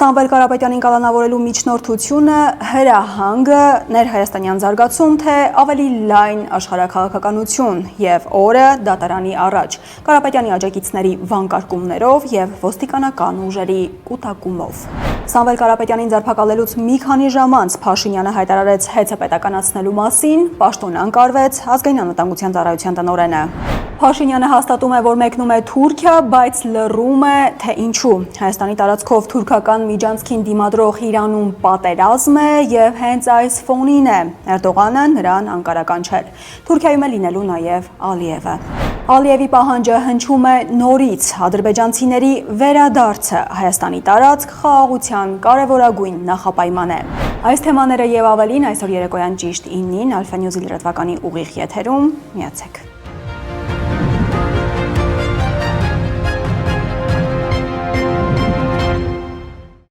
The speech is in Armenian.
Սամվել Կարապետյանին կալանավորելու միջնորդությունը հրահանգը ներհայաստանյան զարգացում, թե ավելի լայն աշխարհաքաղաքականություն և օրը դատարանի առաջ, Կարապետյանի աջակիցների վանկարկումներով և ոստիկանական ուժերի կուտակումով։ Սամվել Կարապետյանին ձերբակալելուց մի քանի ժամ անց Փաշինյանը հայտարարեց հեծը պետականացնելու մասին, պաշտոնյան կարվեց Ազգային անվտանգության ծառայության տնօրենը։ Փաշինյանը հաստատում է, որ մեկնում է Թուրքիա, բայց լռում է, թե ինչու։ Հայաստանի տարածքով թուրքական միջանցքին դիմադրող Իրանում պատերազմ է և հենց այս ֆոնին է Էրդողանը նրան անկարականչել։ Թուրքիայում է լինելու նաև Ալիևը։ Ալիևի պահանջը հնչում է նորից ադրբեջանցիների վերադարձը Հայաստանի տարածք խաղաղության կարևորագույն նախապայման է։ Այս թեմաները և ավելին այսօր երեկոյան ճիշտ 9-ին Alpha News-ի լրատվականի ուղիղ եթերում միացեք։